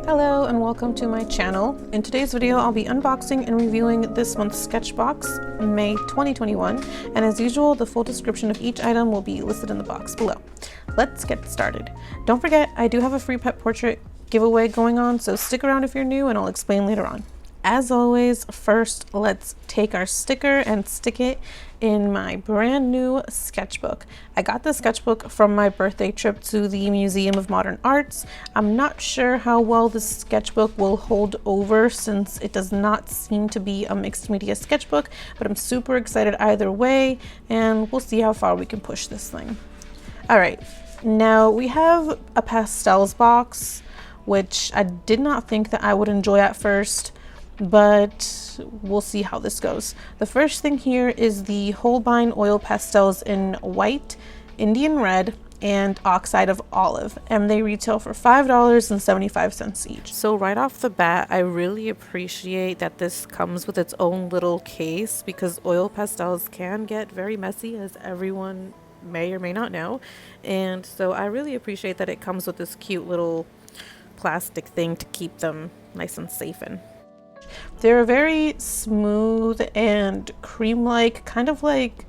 Hello and welcome to my channel. In today's video I'll be unboxing and reviewing this month's SketchBox May 2021, and as usual the full description of each item will be listed in the box below. Let's get started. Don't forget I do have a free pet portrait giveaway going on, so stick around if you're new and I'll explain later on. As always, first let's take our sticker and stick it in my brand new sketchbook. I got the sketchbook from my birthday trip to the Museum of Modern Arts. I'm not sure how well this sketchbook will hold over since it does not seem to be a mixed media sketchbook, but I'm super excited either way, and we'll see how far we can push this thing. All right, now we have a Pastels box, which I did not think that I would enjoy at first, but we'll see how this goes. The first thing here is the Holbien oil pastels in white, Indian red, and oxide of olive, and they retail for $5.75 each. So right off the bat, I really appreciate that this comes with its own little case, because oil pastels can get very messy, as everyone may or may not know, and so I really appreciate that it comes with this cute little plastic thing to keep them nice and safe in. They're very smooth and cream-like, kind of like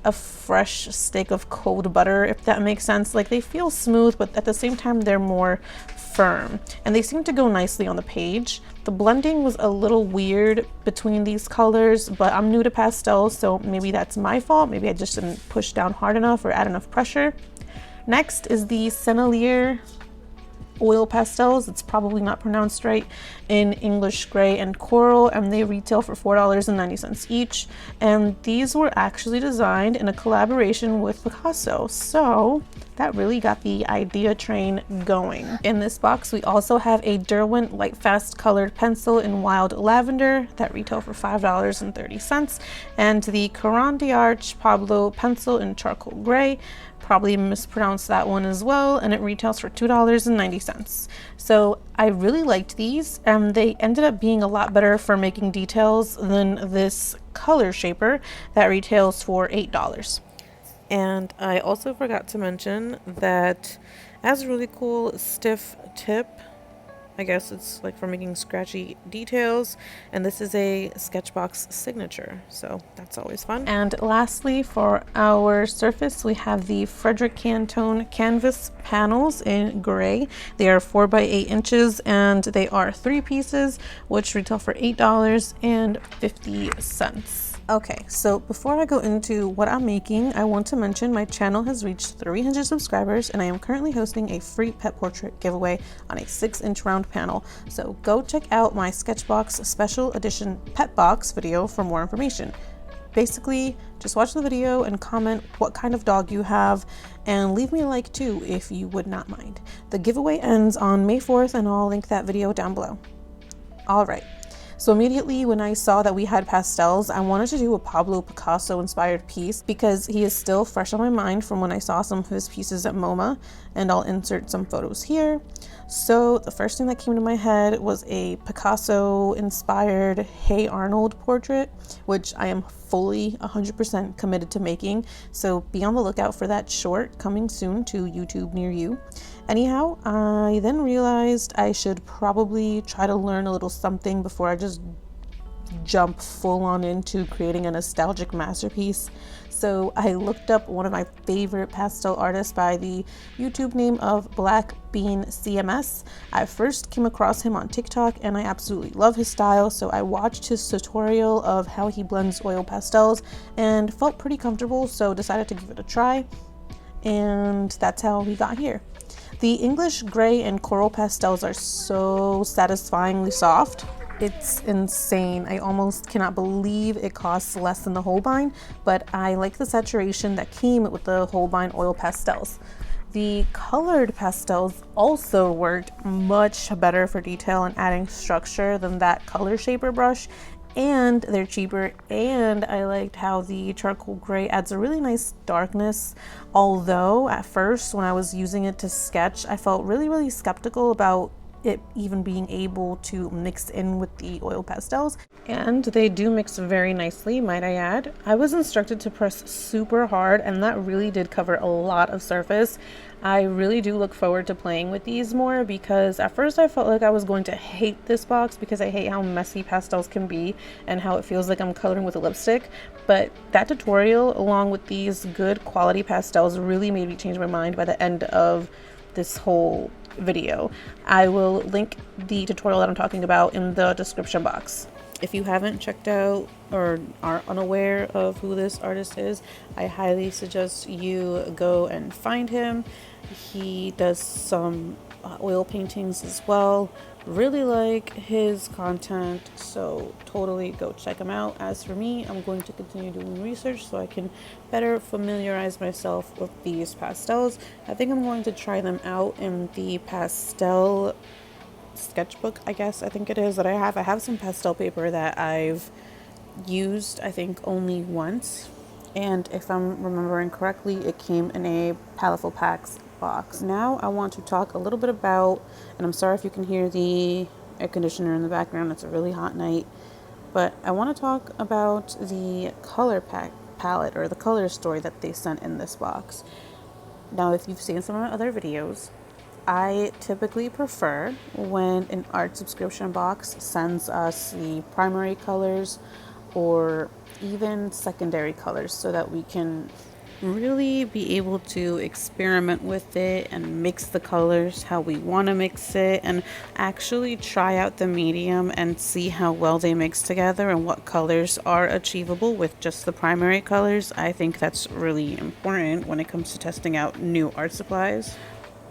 a fresh stick of cold butter, if that makes sense. Like, they feel smooth, but at the same time they're more firm, and they seem to go nicely on the page. The blending was a little weird between these colors, but I'm new to pastels, so maybe that's my fault. Maybe I just didn't push down hard enough or add enough pressure. Next is the Sennelier oil pastels. It's probably not pronounced right, in English gray and coral, and they retail for $4.90 each, and these were actually designed in a collaboration with Picasso, so that really got the idea train going. In this box we also have a Derwent Lightfast colored pencil in wild lavender that retail for $5.30, and the Caran d'Arche Pablo pencil in charcoal gray, probably mispronounced that one as well, and it retails for $2.90. So I really liked these, and they ended up being a lot better for making details than this color shaper that retails for $8. And I also forgot to mention that it has a really cool stiff tip. I guess it's like for making scratchy details, and this is a SketchBox signature, so that's always fun. And lastly, for our surface, we have the Frederick Cantone canvas panels in gray. They are 4 by 8 inches, and they are 3 pieces, which retail for $8.50. Okay, so before I go into what I'm making, I want to mention my channel has reached 300 subscribers, and I am currently hosting a free pet portrait giveaway on a 6-inch round panel. So go check out my SketchBox special edition pet box video for more information. Basically, just watch the video and comment what kind of dog you have, and leave me a like too if you would not mind. The giveaway ends on May 4th, and I'll link that video down below. All right. So immediately when I saw that we had pastels, I wanted to do a Pablo Picasso inspired piece because he is still fresh on my mind from when I saw some of his pieces at MoMA, and I'll insert some photos here. So the first thing that came to my head was a Picasso inspired Hey Arnold portrait, which I am fully 100% committed to making, so be on the lookout for that short coming soon to YouTube near you. Anyhow, I then realized I should probably try to learn a little something before I just jump full on into creating a nostalgic masterpiece. So I looked up one of my favorite pastel artists by the YouTube name of Black Bean CMS. I first came across him on TikTok, and I absolutely love his style, so I watched his tutorial of how he blends oil pastels and felt pretty comfortable, so decided to give it a try, and that's how we got here. The English gray and coral pastels are so satisfyingly soft. It's insane. I almost cannot believe it costs less than the Holbein, but I like the saturation that came with the Holbein oil pastels. The colored pastels also worked much better for detail and adding structure than that color shaper brush, and they're cheaper, and I liked how the charcoal gray adds a really nice darkness, although at first when I was using it to sketch I felt really skeptical about it even being able to mix in with the oil pastels. And they do mix very nicely, might I add. I was instructed to press super hard, and that really did cover a lot of surface. I really do look forward to playing with these more, because at first I felt like I was going to hate this box because I hate how messy pastels can be and how it feels like I'm coloring with a lipstick. But that tutorial, along with these good quality pastels, really made me change my mind by the end of this whole video. I will link the tutorial that I'm talking about in the description box. If you haven't checked out or are unaware of who this artist is, I highly suggest you go and find him. He does some oil paintings as well. Really like his content, so totally go check him out. As for me, I'm going to continue doing research so I can better familiarize myself with these pastels. I think I'm going to try them out in the pastel sketchbook, I guess I think it is, that I have. I have some pastel paper that I've used, I think, only once, and if I'm remembering correctly, it came in a Palatal Packs box. Now I want to talk a little bit about, and I'm sorry if you can hear the air conditioner in the background, it's a really hot night, but I want to talk about the color palette or the color story that they sent in this box. Now, if you've seen some of my other videos, I typically prefer when an art subscription box sends us the primary colors or even secondary colors so that we can really be able to experiment with it and mix the colors how we want to mix it and actually try out the medium and see how well they mix together and what colors are achievable with just the primary colors. I think that's really important when it comes to testing out new art supplies.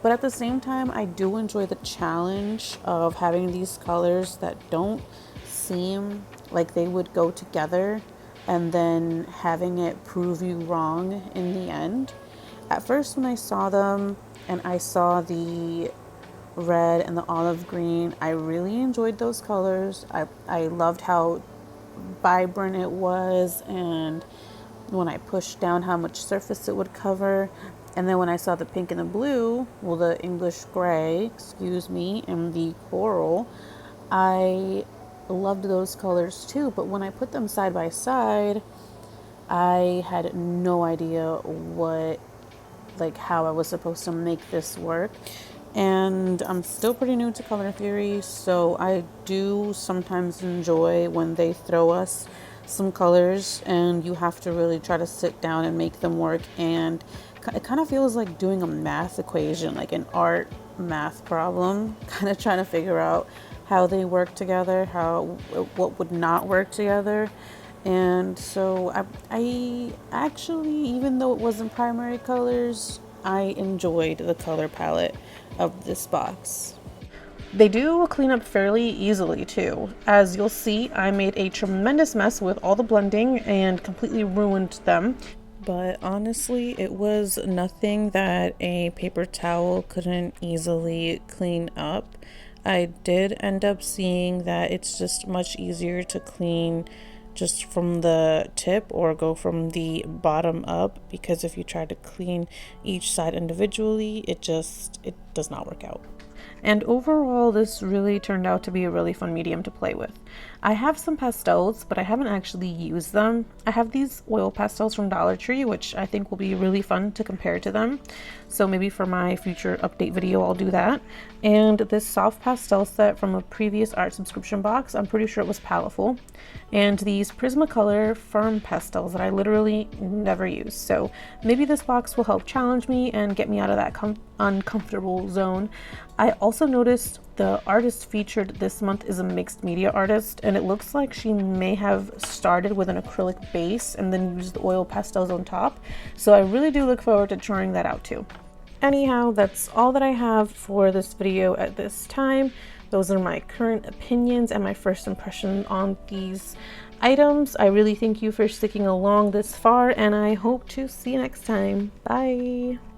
But at the same time, I do enjoy the challenge of having these colors that don't seem like they would go together and then having it prove you wrong in the end. At first, when I saw them and I saw the red and the olive green, I really enjoyed those colors. I loved how vibrant it was, and when I pushed down how much surface it would cover. And then when I saw the pink and the blue, well, the English gray, excuse me, and the coral, I loved those colors too. But when I put them side by side, I had no idea how I was supposed to make this work. And I'm still pretty new to color theory, so I do sometimes enjoy when they throw us some colors and you have to really try to sit down and make them work. And it kind of feels like doing a math equation, like an art math problem, kind of trying to figure out how they work together, what would not work together. And so I actually, even though it wasn't primary colors, I enjoyed the color palette of this box. They do clean up fairly easily too. As you'll see, I made a tremendous mess with all the blending and completely ruined them. But honestly, it was nothing that a paper towel couldn't easily clean up. I did end up seeing that it's just much easier to clean just from the tip or go from the bottom up, because if you try to clean each side individually, it does not work out. And overall, this really turned out to be a really fun medium to play with. I have some pastels, but I haven't actually used them. I have these oil pastels from Dollar Tree, which I think will be really fun to compare to them. So maybe for my future update video, I'll do that. And this soft pastel set from a previous art subscription box, I'm pretty sure it was Palatal. And these Prismacolor firm pastels that I literally never use. So maybe this box will help challenge me and get me out of that uncomfortable zone. I also noticed the artist featured this month is a mixed media artist, and it looks like she may have started with an acrylic base and then used the oil pastels on top. So I really do look forward to trying that out too. Anyhow, that's all that I have for this video at this time. Those are my current opinions and my first impression on these items. I really thank you for sticking along this far, and I hope to see you next time. Bye!